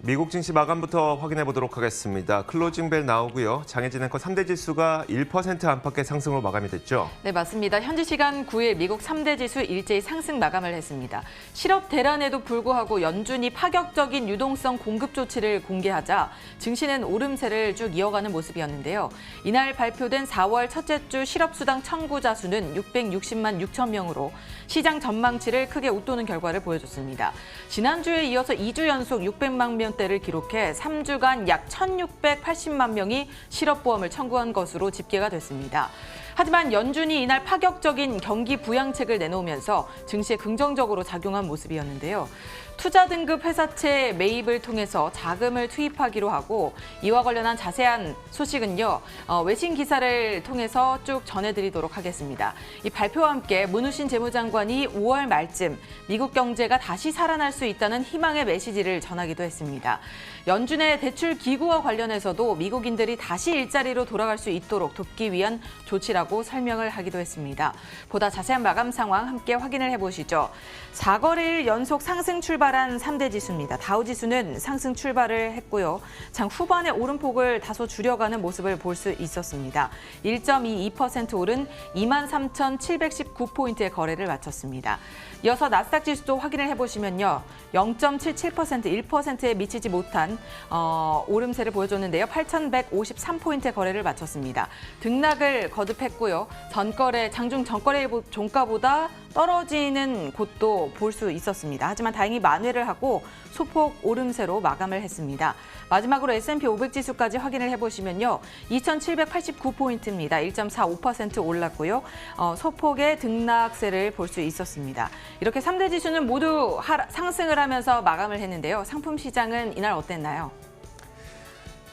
미국 증시 마감부터 확인해 보도록 하겠습니다. 클로징 벨 나오고요. 장혜진 앵커 3대 지수가 1% 안팎의 상승으로 마감이 됐죠. 네, 맞습니다. 현지 시간 9일 미국 3대 지수 일제히 상승 마감을 했습니다. 실업 대란에도 불구하고 연준이 파격적인 유동성 공급 조치를 공개하자 증시는 오름세를 쭉 이어가는 모습이었는데요. 이날 발표된 4월 첫째 주 실업수당 청구자 수는 660만 6천 명으로 시장 전망치를 크게 웃도는 결과를 보여줬습니다. 지난주에 이어서 2주 연속 600만 명대를 기록해 3주간 약 1,680만 명이 실업보험을 청구한 것으로 집계가 됐습니다. 하지만 연준이 이날 파격적인 경기 부양책을 내놓으면서 증시에 긍정적으로 작용한 모습이었는데요. 투자 등급 회사채 매입을 통해서 자금을 투입하기로 하고 이와 관련한 자세한 소식은요. 외신 기사를 통해서 쭉 전해드리도록 하겠습니다. 이 발표와 함께 문우신 재무장관이 5월 말쯤 미국 경제가 다시 살아날 수 있다는 희망의 메시지를 전하기도 했습니다. 연준의 대출 기구와 관련해서도 미국인들이 다시 일자리로 돌아갈 수 있도록 돕기 위한 조치라고 설명을 하기도 했습니다. 보다 자세한 마감 상황 함께 확인을 해보시죠. 4거래일 연속 상승 출발한 3대 지수입니다. 다우지수는 상승 출발을 했고요. 장 후반에 오름폭을 다소 줄여가는 모습을 볼 수 있었습니다. 1.22% 오른 23,719포인트의 거래를 마쳤습니다. 이어서 나스닥 지수도 확인을 해보시면요. 0.77%, 1%에 미치지 못한 오름세를 보여줬는데요. 8,153포인트의 거래를 마쳤습니다. 등락을 거듭했고요. 장중 전거래일 종가보다 떨어지는 곳도 볼 수 있었습니다. 하지만 다행히 만회를 하고 소폭 오름세로 마감을 했습니다. 마지막으로 S&P 500 지수까지 확인을 해보시면요. 2,789포인트입니다. 1.45% 올랐고요. 소폭의 등락세를 볼 수 있었습니다. 이렇게 3대 지수는 모두 상승을 하면서 마감을 했는데요. 상품 시장은 이날 어땠나요?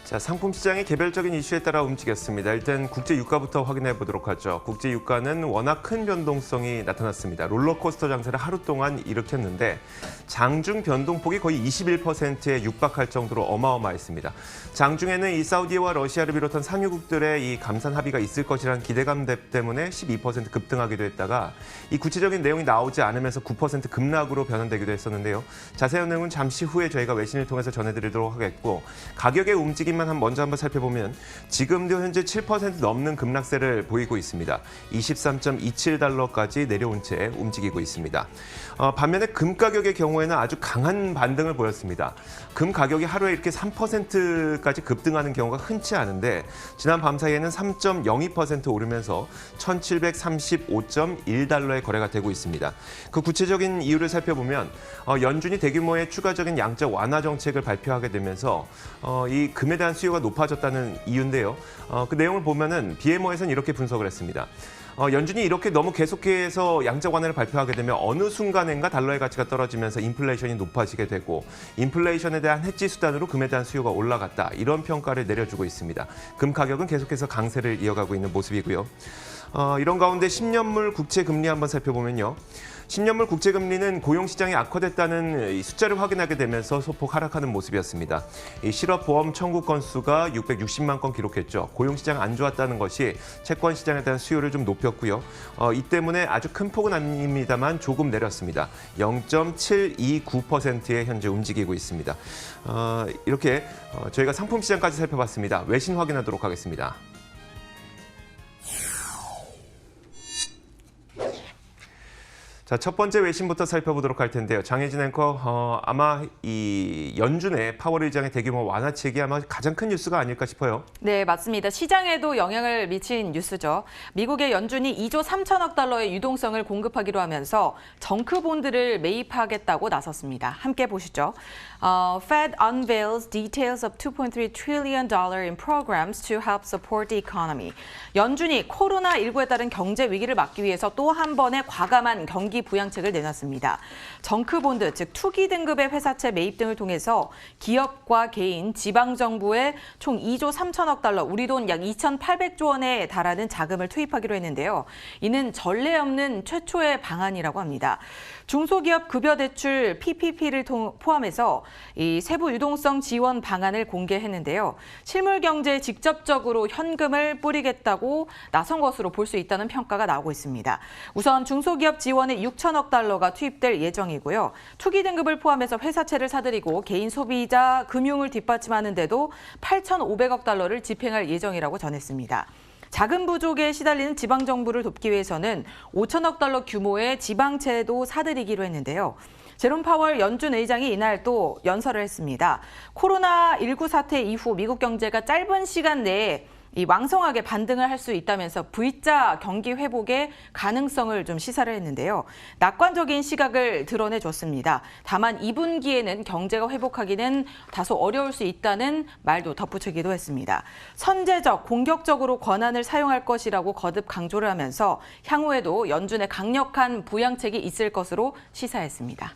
자, 상품 시장의 개별적인 이슈에 따라 움직였습니다. 일단 국제 유가부터 확인해 보도록 하죠. 국제 유가는 워낙 큰 변동성이 나타났습니다. 롤러코스터 장세를 하루 동안 일으켰는데 장중 변동폭이 거의 21%에 육박할 정도로 어마어마했습니다. 장중에는 이 사우디와 러시아를 비롯한 상유국들의 이 감산 합의가 있을 것이라는 기대감 때문에 12% 급등하기도 했다가 이 구체적인 내용이 나오지 않으면서 9% 급락으로 변환되기도 했었는데요. 자세한 내용은 잠시 후에 저희가 외신을 통해서 전해드리도록 하겠고 가격의 움직임만 먼저 한번 살펴보면 지금도 현재 7% 넘는 급락세를 보이고 있습니다. 23.27달러까지 내려온 채 움직이고 있습니다. 반면에 금 가격의 경우에는 아주 강한 반등을 보였습니다. 금 가격이 하루에 이렇게 3%까지 급등하는 경우가 흔치 않은데 지난 밤 사이에는 3.02% 오르면서 1,735.1달러의 거래가 되고 있습니다. 그 구체적인 이유를 살펴보면 연준이 대규모의 추가적인 양적 완화 정책을 발표하게 되면서 이 금에 대한 수요가 높아졌다는 이유인데요. 그 내용을 보면은 BMO에서는 이렇게 분석을 했습니다. 연준이 이렇게 너무 계속해서 양적 완화를 발표하게 되면 어느 순간인가 달러의 가치가 떨어지면서 인플레이션이 높아지게 되고 인플레이션에 대한 해지 수단으로 금에 대한 수요가 올라갔다. 이런 평가를 내려주고 있습니다. 금 가격은 계속해서 강세를 이어가고 있는 모습이고요. 이런 가운데 10년물 국채 금리 한번 살펴보면요. 10년물 국채 금리는 고용 시장이 악화됐다는 숫자를 확인하게 되면서 소폭 하락하는 모습이었습니다. 이 실업보험 청구 건수가 660만 건 기록했죠. 고용 시장 안 좋았다는 것이 채권 시장에 대한 수요를 좀 높였고요. 이 때문에 아주 큰 폭은 아닙니다만 조금 내렸습니다. 0.729%에 현재 움직이고 있습니다. 이렇게 저희가 상품 시장까지 살펴봤습니다. 외신 확인하도록 하겠습니다. 자, 첫 번째 외신부터 살펴보도록 할 텐데요. 장혜진 앵커, 아마 이 연준의 파월 의장의 대규모 완화책이 아마 가장 큰 뉴스가 아닐까 싶어요. 네, 맞습니다. 시장에도 영향을 미친 뉴스죠. 미국의 연준이 2조 3천억 달러의 유동성을 공급하기로 하면서 정크본드를 매입하겠다고 나섰습니다. 함께 보시죠. Fed unveils details of $2.3 trillion in programs to help support the economy. 연준이 코로나19에 따른 경제 위기를 막기 위해서 또 한 번의 과감한 경기 부양책을 내놨습니다. 정크본드, 즉 투기 등급의 회사채 매입 등을 통해서 기업과 개인, 지방정부에 총 2조 3천억 달러, 우리 돈 약 2,800조 원에 달하는 자금을 투입하기로 했는데요. 이는 전례 없는 최초의 방안이라고 합니다. 중소기업 급여 대출 PPP를 포함해서 이 세부 유동성 지원 방안을 공개했는데요. 실물 경제에 직접적으로 현금을 뿌리겠다고 나선 것으로 볼 수 있다는 평가가 나오고 있습니다. 우선 중소기업 지원에 6천억 달러가 투입될 예정이고요. 투기 등급을 포함해서 회사채를 사들이고 개인 소비자 금융을 뒷받침하는 데도 8,500억 달러를 집행할 예정이라고 전했습니다. 자금 부족에 시달리는 지방정부를 돕기 위해서는 5천억 달러 규모의 지방채도 사들이기로 했는데요. 제롬 파월 연준 의장이 이날 또 연설을 했습니다. 코로나19 사태 이후 미국 경제가 짧은 시간 내에 왕성하게 반등을 할 수 있다면서 V자 경기 회복의 가능성을 좀 시사를 했는데요. 낙관적인 시각을 드러내줬습니다. 다만 2분기에는 경제가 회복하기는 다소 어려울 수 있다는 말도 덧붙이기도 했습니다. 선제적, 공격적으로 권한을 사용할 것이라고 거듭 강조를 하면서 향후에도 연준의 강력한 부양책이 있을 것으로 시사했습니다.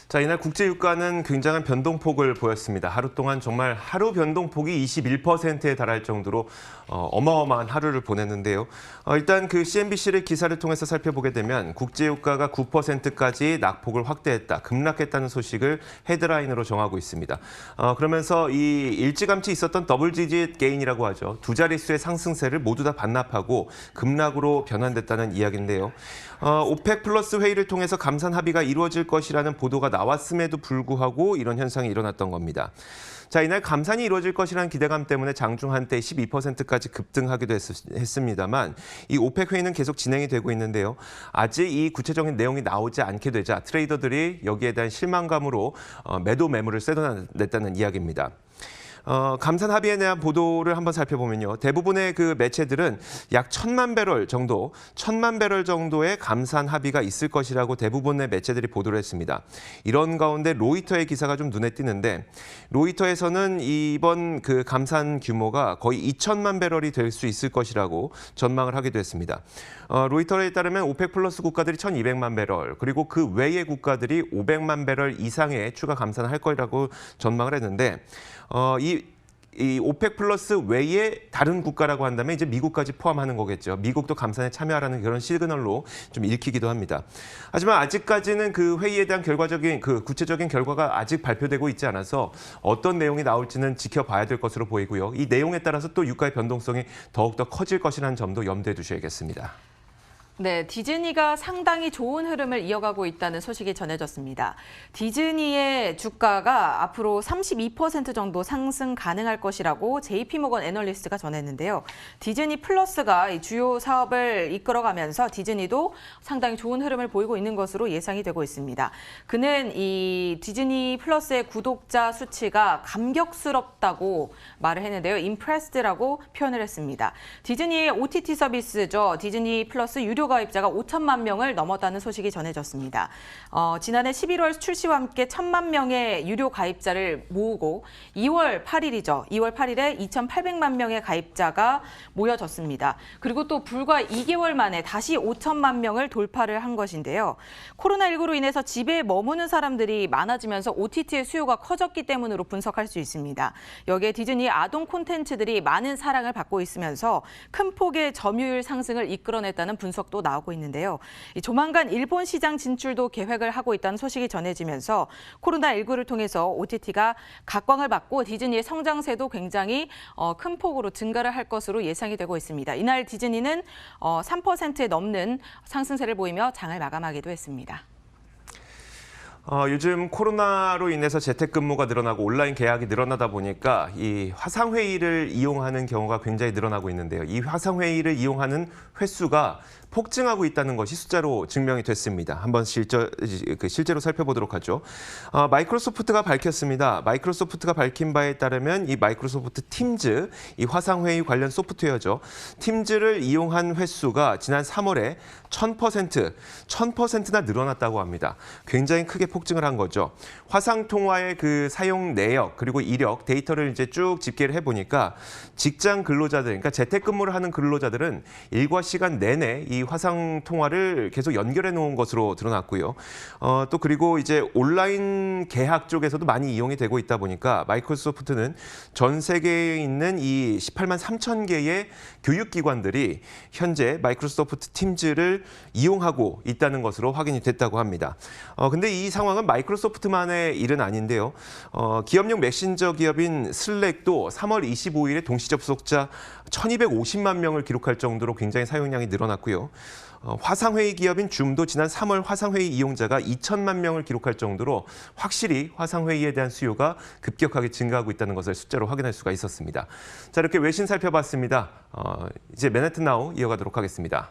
자, 이날 국제유가는 굉장한 변동폭을 보였습니다. 하루 동안 정말 하루 변동폭이 21%에 달할 정도로 어마어마한 하루를 보냈는데요. 일단 그 CNBC의 기사를 통해서 살펴보게 되면 국제유가가 9%까지 낙폭을 확대했다, 급락했다는 소식을 헤드라인으로 정하고 있습니다. 그러면서 이 일찌감치 있었던 더블 디짓 게인이라고 하죠. 두 자릿수의 상승세를 모두 다 반납하고 급락으로 변환됐다는 이야기인데요. 오펙 플러스 회의를 통해서 감산 합의가 이루어질 것이라는 보도가 나왔음에도 불구하고 이런 현상이 일어났던 겁니다. 자, 이날 감산이 이루어질 것이라는 기대감 때문에 장중 한때 12%까지 급등하기도 했습니다만 이 오펙 회의는 계속 진행이 되고 있는데요. 아직 이 구체적인 내용이 나오지 않게 되자 트레이더들이 여기에 대한 실망감으로 매도 매물을 쏟아냈다는 이야기입니다. 감산 합의에 대한 보도를 한번 살펴보면요. 대부분의 그 매체들은 약 1,000만 배럴 정도의 감산 합의가 있을 것이라고 대부분의 매체들이 보도를 했습니다. 이런 가운데 로이터의 기사가 좀 눈에 띄는데 로이터에서는 이번 그 감산 규모가 거의 2,000만 배럴이 될 수 있을 것이라고 전망을 하기도 했습니다. 로이터에 따르면 오펙 플러스 국가들이 1,200만 배럴, 그리고 그 외의 국가들이 500만 배럴 이상의 추가 감산을 할 거라고 전망을 했는데 이 오펙 플러스 외의 다른 국가라고 한다면 이제 미국까지 포함하는 거겠죠. 미국도 감산에 참여하라는 그런 시그널로 좀 읽히기도 합니다. 하지만 아직까지는 그 회의에 대한 구체적인 결과가 아직 발표되고 있지 않아서 어떤 내용이 나올지는 지켜봐야 될 것으로 보이고요. 이 내용에 따라서 또 유가의 변동성이 더욱더 커질 것이라는 점도 염두에 두셔야겠습니다. 네, 디즈니가 상당히 좋은 흐름을 이어가고 있다는 소식이 전해졌습니다. 디즈니의 주가가 앞으로 32% 정도 상승 가능할 것이라고 JP모건 애널리스트가 전했는데요. 디즈니 플러스가 이 주요 사업을 이끌어가면서 디즈니도 상당히 좋은 흐름을 보이고 있는 것으로 예상이 되고 있습니다. 그는 이 디즈니 플러스의 구독자 수치가 감격스럽다고 말을 했는데요. impressed라고 표현을 했습니다. 디즈니의 OTT 서비스죠. 디즈니 플러스 유료 가입자가 5천만 명을 넘었다는 소식이 전해졌습니다. 지난해 11월 출시와 함께 1,000만 명의 유료 가입자를 모으고 2월 8일이죠. 2월 8일에 2,800만 명의 가입자가 모여졌습니다. 그리고 또 불과 2개월 만에 다시 5천만 명을 돌파를 한 것인데요. 코로나19로 인해서 집에 머무는 사람들이 많아지면서 OTT의 수요가 커졌기 때문으로 분석할 수 있습니다. 여기에 디즈니 아동 콘텐츠들이 많은 사랑을 받고 있으면서 큰 폭의 점유율 상승을 이끌어냈다는 분석도 나오고 있는데요. 조만간 일본 시장 진출도 계획을 하고 있다는 소식이 전해지면서 코로나19를 통해서 OTT가 각광을 받고 디즈니의 성장세도 굉장히 큰 폭으로 증가를 할 것으로 예상이 되고 있습니다. 이날 디즈니는 3%에 넘는 상승세를 보이며 장을 마감하기도 했습니다. 요즘 코로나로 인해서 재택근무가 늘어나고 온라인 계약이 늘어나다 보니까 이 화상회의를 이용하는 경우가 굉장히 늘어나고 있는데요. 이 화상회의를 이용하는 횟수가 폭증하고 있다는 것이 숫자로 증명이 됐습니다. 한번 실제로 살펴보도록 하죠. 마이크로소프트가 밝혔습니다. 마이크로소프트가 밝힌 바에 따르면 이 마이크로소프트 팀즈, 이 화상회의 관련 소프트웨어죠. 팀즈를 이용한 횟수가 지난 3월에 1000%나 늘어났다고 합니다. 굉장히 크게 폭증을 한 거죠. 화상통화의 그 사용 내역 그리고 이력, 데이터를 이제 쭉 집계를 해보니까 직장 근로자들, 그러니까 재택근무를 하는 근로자들은 일과 시간 내내 이 이 화상 통화를 계속 연결해 놓은 것으로 드러났고요. 또 그리고 이제 온라인 계약 쪽에서도 많이 이용이 되고 있다 보니까 마이크로소프트는 전 세계에 있는 이 18만 3천 개의 교육기관들이 현재 마이크로소프트 팀즈를 이용하고 있다는 것으로 확인이 됐다고 합니다. 근데 이 상황은 마이크로소프트만의 일은 아닌데요. 기업용 메신저 기업인 슬랙도 3월 25일에 동시 접속자 1,250만 명을 기록할 정도로 굉장히 사용량이 늘어났고요. 화상회의 기업인 줌도 지난 3월 화상회의 이용자가 2천만 명을 기록할 정도로 확실히 화상회의에 대한 수요가 급격하게 증가하고 있다는 것을 숫자로 확인할 수가 있었습니다. 자, 이렇게 외신 살펴봤습니다. 이제 맨해튼 나우 이어가도록 하겠습니다.